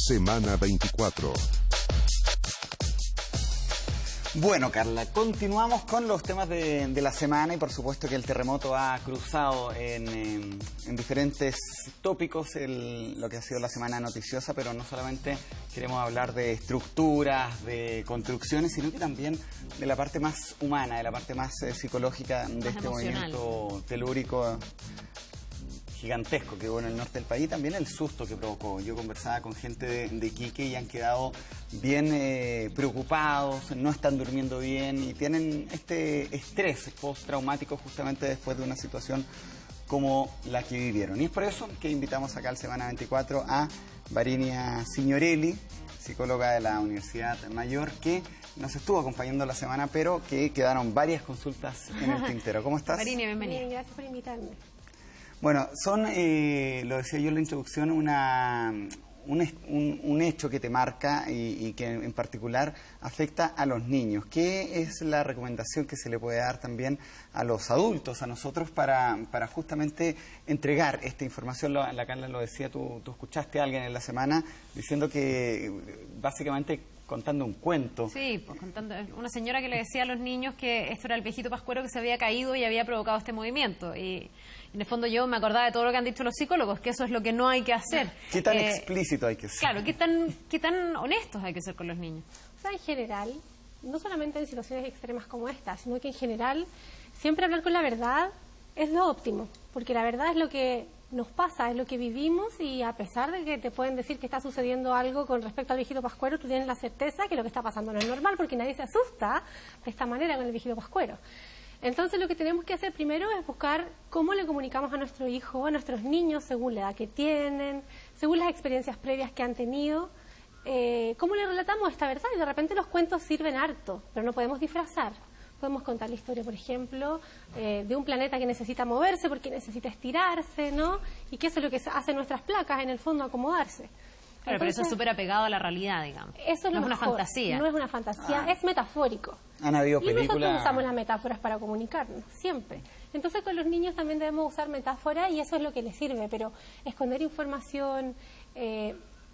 Semana 24. Bueno, Carla, continuamos con los temas de la semana y por supuesto que el terremoto ha cruzado en diferentes tópicos lo que ha sido la semana noticiosa, pero no solamente queremos hablar de estructuras, de construcciones, sino que también de la parte más humana, de la parte más psicológica de este movimiento telúrico gigantesco que hubo en el norte del país, también el susto que provocó. Yo conversaba con gente de Iquique y han quedado bien preocupados, no están durmiendo bien y tienen este estrés postraumático justamente después de una situación como la que vivieron. Y es por eso que invitamos acá al Semana 24 a Varinia Signorelli, psicóloga de la Universidad Mayor, que nos estuvo acompañando la semana, pero que quedaron varias consultas en el tintero. ¿Cómo estás? Varinia, bienvenida. Bien, gracias por invitarme. Bueno, son, lo decía yo en la introducción, un hecho que te marca y que en particular afecta a los niños. ¿Qué es la recomendación que se le puede dar también a los adultos, a nosotros, para justamente entregar esta información? La Carla lo decía, tú escuchaste a alguien en la semana diciendo que básicamente contando un cuento. Sí, pues contando una señora que le decía a los niños que esto era el viejito pascuero que se había caído y había provocado este movimiento. Y en el fondo yo me acordaba de todo lo que han dicho los psicólogos, que eso es lo que no hay que hacer. ¿Qué tan explícito hay que ser? Claro, ¿qué tan honestos hay que ser con los niños? O sea, en general, no solamente en situaciones extremas como esta, sino que en general siempre hablar con la verdad es lo óptimo, porque la verdad es lo que nos pasa, es lo que vivimos, y a pesar de que te pueden decir que está sucediendo algo con respecto al viejito pascuero, tú tienes la certeza que lo que está pasando no es normal, porque nadie se asusta de esta manera con el viejito pascuero. Entonces lo que tenemos que hacer primero es buscar cómo le comunicamos a nuestro hijo, a nuestros niños, según la edad que tienen, según las experiencias previas que han tenido, cómo le relatamos esta verdad. Y de repente los cuentos sirven harto, pero no podemos disfrazar. Podemos contar la historia, por ejemplo, de un planeta que necesita moverse porque necesita estirarse, ¿no? Y que eso es lo que hacen nuestras placas, en el fondo, acomodarse. Claro, pero eso es súper apegado a la realidad, digamos. Eso es no es una fantasía. No es una fantasía, es metafórico. Han habido y películas... nosotros usamos las metáforas para comunicarnos, siempre. Entonces con los niños también debemos usar metáforas y eso es lo que les sirve, pero esconder información,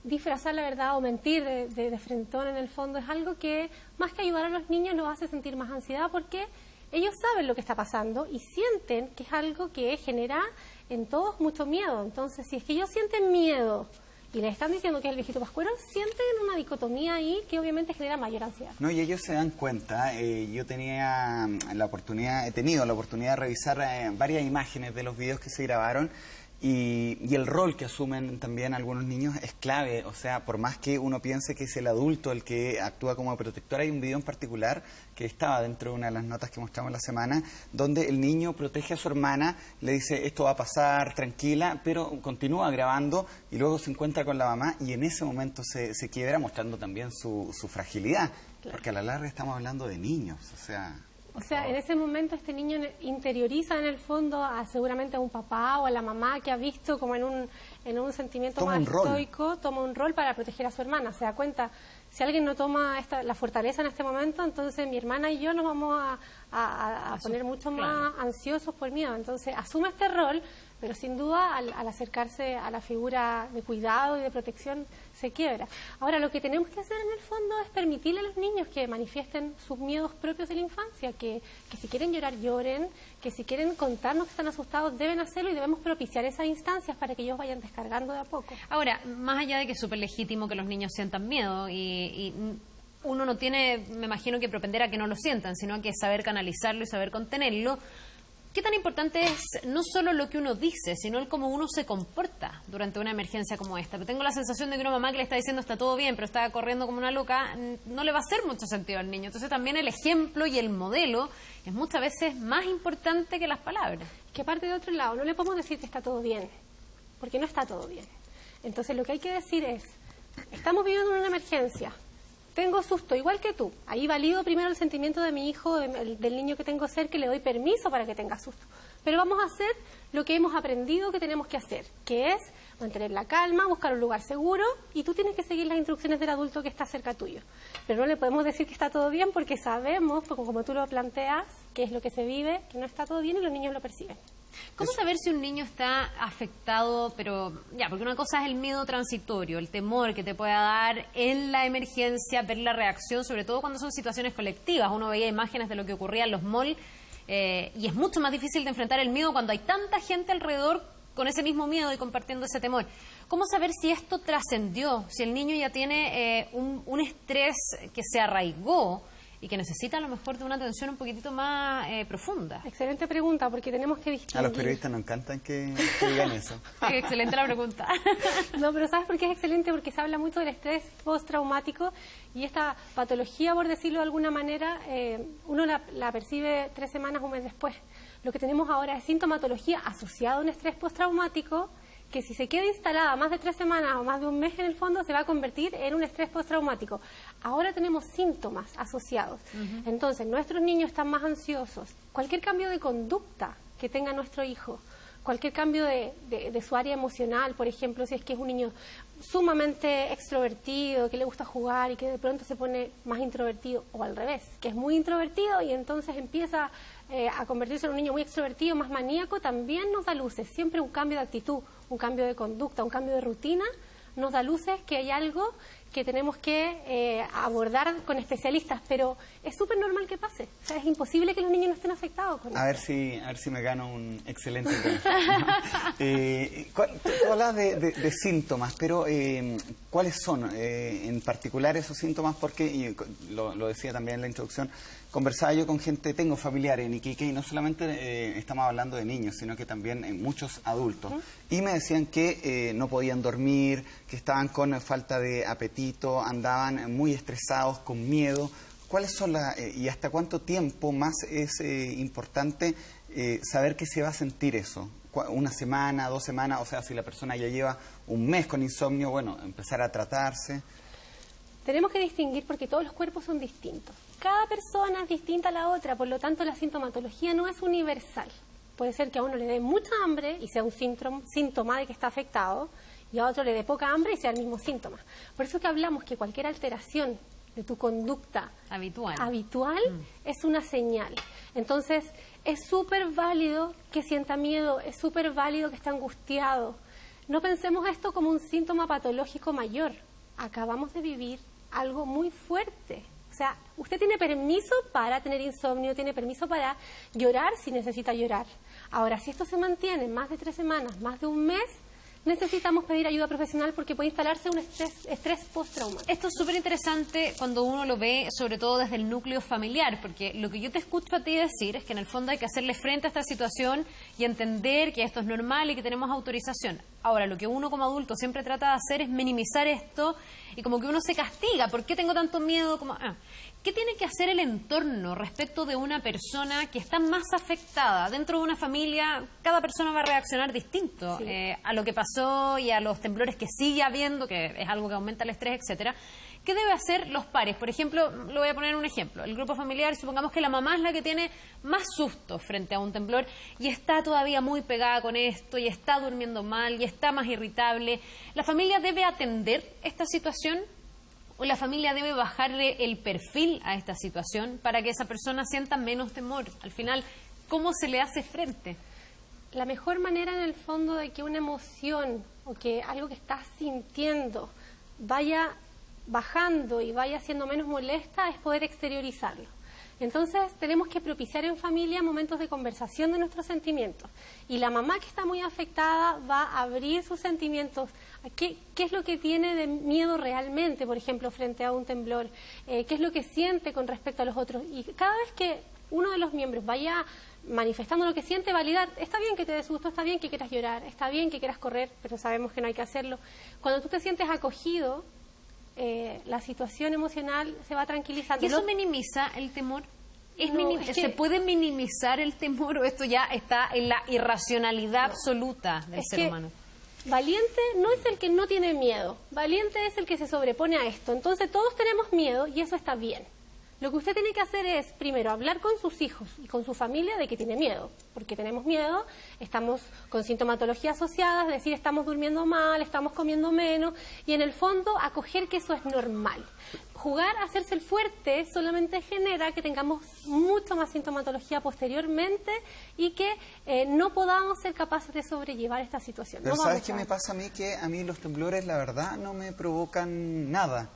disfrazar la verdad o mentir de frentón en el fondo es algo que, más que ayudar a los niños, nos hace sentir más ansiedad, porque ellos saben lo que está pasando y sienten que es algo que genera en todos mucho miedo. Entonces, si es que ellos sienten miedo y les están diciendo que es el viejito pascuero, sienten una dicotomía ahí que obviamente genera mayor ansiedad. No, y ellos se dan cuenta. Yo he tenido la oportunidad de revisar varias imágenes de los videos que se grabaron. Y el rol que asumen también algunos niños es clave. O sea, por más que uno piense que es el adulto el que actúa como protector, hay un video en particular que estaba dentro de una de las notas que mostramos la semana, donde el niño protege a su hermana, le dice esto va a pasar, tranquila, pero continúa grabando y luego se encuentra con la mamá y en ese momento se quiebra, mostrando también su fragilidad. Claro. Porque a la larga estamos hablando de niños, O sea, en ese momento este niño interioriza en el fondo seguramente a un papá o a la mamá que ha visto como en un sentimiento más estoico, toma un rol para proteger a su hermana. Se da cuenta, si alguien no toma la fortaleza en este momento, entonces mi hermana y yo nos vamos a poner mucho más ansiosos por miedo. Entonces asume este rol, pero sin duda al acercarse a la figura de cuidado y de protección se quiebra. Ahora, lo que tenemos que hacer en el fondo es permitirle a los niños que manifiesten sus miedos propios de la infancia, que si quieren llorar, lloren, que si quieren contarnos que están asustados, deben hacerlo, y debemos propiciar esas instancias para que ellos vayan descargando de a poco. Ahora, más allá de que es súper legítimo que los niños sientan miedo y uno no tiene, me imagino, que propender a que no lo sientan, sino que saber canalizarlo y saber contenerlo. ¿Qué tan importante es no solo lo que uno dice, sino el cómo uno se comporta durante una emergencia como esta? Pero tengo la sensación de que una mamá que le está diciendo está todo bien, pero está corriendo como una loca, no le va a hacer mucho sentido al niño. Entonces también el ejemplo y el modelo es muchas veces más importante que las palabras. Que aparte, de otro lado, no le podemos decir que está todo bien, porque no está todo bien. Entonces lo que hay que decir es, estamos viviendo una emergencia, tengo susto, igual que tú. Ahí valido primero el sentimiento de mi hijo, del niño que tengo cerca, y le doy permiso para que tenga susto. Pero vamos a hacer lo que hemos aprendido que tenemos que hacer, que es mantener la calma, buscar un lugar seguro, y tú tienes que seguir las instrucciones del adulto que está cerca tuyo. Pero no le podemos decir que está todo bien, porque sabemos, como tú lo planteas, que es lo que se vive, que no está todo bien y los niños lo perciben. ¿Cómo saber si un niño está afectado? Pero ya, porque una cosa es el miedo transitorio, el temor que te pueda dar en la emergencia, ver la reacción, sobre todo cuando son situaciones colectivas. Uno veía imágenes de lo que ocurría en los malls y es mucho más difícil de enfrentar el miedo cuando hay tanta gente alrededor con ese mismo miedo y compartiendo ese temor. ¿Cómo saber si esto trascendió, si el niño ya tiene un estrés que se arraigó y que necesita a lo mejor de una atención un poquitito más profunda? Excelente pregunta, porque tenemos que distinguir. A los periodistas nos encantan que digan eso. Excelente la pregunta. No, pero ¿sabes por qué es excelente? Porque se habla mucho del estrés postraumático y esta patología, por decirlo de alguna manera, uno la percibe 3 semanas, un mes después. Lo que tenemos ahora es sintomatología asociada a un estrés postraumático que si se queda instalada más de 3 semanas o más de un mes en el fondo se va a convertir en un estrés postraumático. Ahora tenemos síntomas asociados. Entonces, nuestros niños están más ansiosos. Cualquier cambio de conducta que tenga nuestro hijo, cualquier cambio de su área emocional, por ejemplo, si es que es un niño sumamente extrovertido, que le gusta jugar y que de pronto se pone más introvertido, o al revés, que es muy introvertido y entonces empieza a convertirse en un niño muy extrovertido, más maníaco, también nos da luces. Siempre un cambio de actitud, un cambio de conducta, un cambio de rutina, nos da luces que hay algo que tenemos que abordar con especialistas, pero es súper normal que pase. O sea, es imposible que los niños no estén afectados con a ver si me gano un excelente Tú hablas de síntomas, pero ¿cuáles son en particular esos síntomas? Porque, y lo decía también en la introducción, conversaba yo con gente, tengo familiares en Iquique, y no solamente estamos hablando de niños, sino que también muchos adultos. Y me decían que no podían dormir, que estaban con falta de apetito, andaban muy estresados, con miedo. ¿Cuáles son y hasta cuánto tiempo más es importante saber que se va a sentir eso? ¿Una semana, 2 semanas? O sea, si la persona ya lleva un mes con insomnio, bueno, empezar a tratarse. Tenemos que distinguir porque todos los cuerpos son distintos. Cada persona es distinta a la otra, por lo tanto la sintomatología no es universal. Puede ser que a uno le dé mucha hambre y sea un síntoma de que está afectado, y a otro le dé poca hambre y sea el mismo síntoma. Por eso que hablamos que cualquier alteración de tu conducta habitual es una señal. Entonces, es súper válido que sienta miedo, es súper válido que esté angustiado. No pensemos esto como un síntoma patológico mayor. Acabamos de vivir algo muy fuerte. O sea, usted tiene permiso para tener insomnio, tiene permiso para llorar si necesita llorar. Ahora, si esto se mantiene más de 3 semanas, más de un mes, necesitamos pedir ayuda profesional porque puede instalarse un estrés postraumático. Esto es súper interesante cuando uno lo ve, sobre todo desde el núcleo familiar, porque lo que yo te escucho a ti decir es que en el fondo hay que hacerle frente a esta situación y entender que esto es normal y que tenemos autorización. Ahora, lo que uno como adulto siempre trata de hacer es minimizar esto y como que uno se castiga. ¿Por qué tengo tanto miedo? ¿Qué tiene que hacer el entorno respecto de una persona que está más afectada? Dentro de una familia, cada persona va a reaccionar distinto a lo que pasó y a los temblores que sigue habiendo, que es algo que aumenta el estrés, etcétera. ¿Qué debe hacer los pares? Por ejemplo, lo voy a poner un ejemplo. El grupo familiar, supongamos que la mamá es la que tiene más susto frente a un temblor y está todavía muy pegada con esto y está durmiendo mal y está más irritable. ¿La familia debe atender esta situación o la familia debe bajarle el perfil a esta situación para que esa persona sienta menos temor? Al final, ¿cómo se le hace frente? La mejor manera en el fondo de que una emoción o que algo que estás sintiendo vaya bajando y vaya siendo menos molesta es poder exteriorizarlo. Entonces tenemos que propiciar en familia momentos de conversación de nuestros sentimientos. Y la mamá que está muy afectada va a abrir sus sentimientos. ¿Qué es lo que tiene de miedo realmente, por ejemplo, frente a un temblor? ¿Qué es lo que siente con respecto a los otros? Y cada vez que uno de los miembros vaya manifestando lo que siente, validar. Está bien que te dé susto, está bien que quieras llorar, está bien que quieras correr, pero sabemos que no hay que hacerlo. Cuando tú te sientes acogido, la situación emocional se va tranquilizando. ¿Y eso minimiza el temor? ¿Se puede minimizar el temor o esto ya está en la irracionalidad absoluta del ser humano? Valiente no es el que no tiene miedo, valiente es el que se sobrepone a esto. Entonces todos tenemos miedo y eso está bien. Lo que usted tiene que hacer es, primero, hablar con sus hijos y con su familia de que tiene miedo, porque tenemos miedo, estamos con sintomatología asociada, es decir, estamos durmiendo mal, estamos comiendo menos, y en el fondo acoger que eso es normal. Jugar a hacerse el fuerte solamente genera que tengamos mucho más sintomatología posteriormente y que no podamos ser capaces de sobrellevar esta situación. Pero no ¿sabes qué me pasa a mí? Que a mí los temblores, la verdad, no me provocan nada.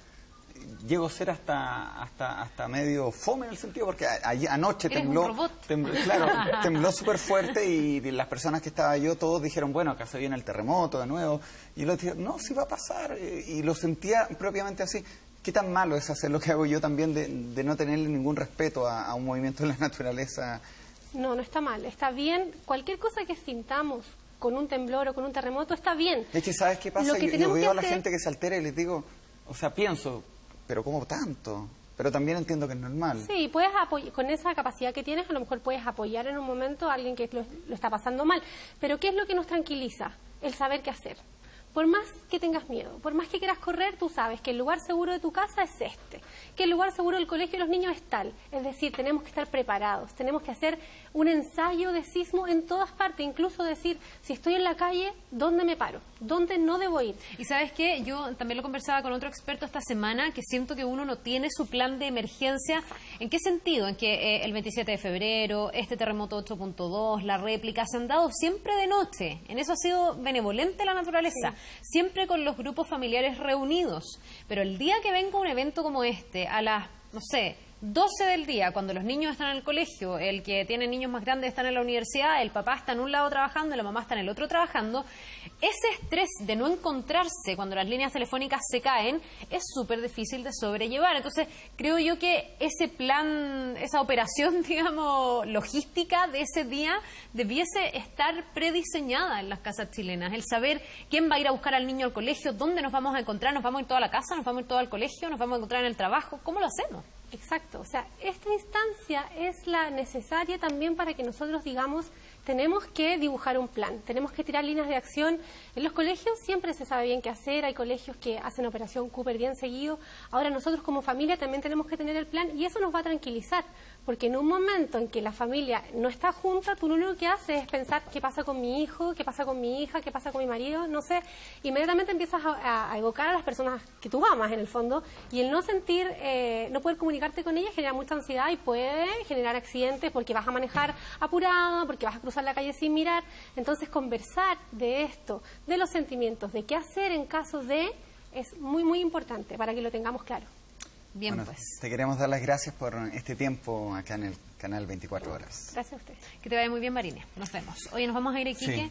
Llego a ser hasta medio fome en el sentido, porque anoche tembló súper fuerte y las personas que estaba yo, todos dijeron, bueno, acá se viene el terremoto de nuevo, y los dijeron, no, sí va a pasar, y lo sentía propiamente así. ¿Qué tan malo es hacer lo que hago yo también de no tenerle ningún respeto a un movimiento de la naturaleza? No, no está mal, está bien. Cualquier cosa que sintamos con un temblor o con un terremoto está bien. Es que, ¿sabes qué pasa? Yo veo a la gente que se altera y les digo, o sea, pienso, pero ¿cómo tanto? Pero también entiendo que es normal. Sí, puedes con esa capacidad que tienes, a lo mejor puedes apoyar en un momento a alguien que lo está pasando mal. Pero ¿qué es lo que nos tranquiliza? El saber qué hacer. Por más que tengas miedo, por más que quieras correr, tú sabes que el lugar seguro de tu casa es este, que el lugar seguro del colegio de los niños es tal. Es decir, tenemos que estar preparados, tenemos que hacer un ensayo de sismo en todas partes, incluso decir, si estoy en la calle, ¿dónde me paro? ¿Dónde no debo ir? Y ¿sabes qué? Yo también lo conversaba con otro experto esta semana, que siento que uno no tiene su plan de emergencia. ¿En qué sentido? En que el 27 de febrero, este terremoto 8.2, la réplica, se han dado siempre de noche. En eso ha sido benevolente la naturaleza. Sí. Siempre con los grupos familiares reunidos. Pero el día que venga un evento como este, a las, no sé, 12 del día, cuando los niños están en el colegio, el que tiene niños más grandes está en la universidad, el papá está en un lado trabajando y la mamá está en el otro trabajando, ese estrés de no encontrarse cuando las líneas telefónicas se caen es súper difícil de sobrellevar. Entonces, creo yo que ese plan, esa operación, digamos, logística de ese día debiese estar prediseñada en las casas chilenas. El saber quién va a ir a buscar al niño al colegio, dónde nos vamos a encontrar, nos vamos a ir toda la casa, nos vamos a ir todo al colegio, nos vamos a encontrar en el trabajo, ¿cómo lo hacemos? Exacto, o sea, esta instancia es la necesaria también para que nosotros digamos, tenemos que dibujar un plan, tenemos que tirar líneas de acción. En los colegios siempre se sabe bien qué hacer, hay colegios que hacen Operación Cooper bien seguido. Ahora nosotros como familia también tenemos que tener el plan y eso nos va a tranquilizar, porque en un momento en que la familia no está junta, tú lo único que haces es pensar qué pasa con mi hijo, qué pasa con mi hija, qué pasa con mi marido, no sé, inmediatamente empiezas a evocar a las personas que tú amas en el fondo, y el no sentir, no poder comunicarte con ellas genera mucha ansiedad y puede generar accidentes porque vas a manejar apurada, porque vas a cruzar la calle sin mirar. Entonces conversar de esto, de los sentimientos, de qué hacer en caso de, es muy muy importante para que lo tengamos claro. Bien, bueno, pues. Te queremos dar las gracias por este tiempo acá en el canal 24 Horas. Gracias a ustedes. Que te vaya muy bien, Marina. Nos vemos. Oye, nos vamos a ir, Iquique. Sí.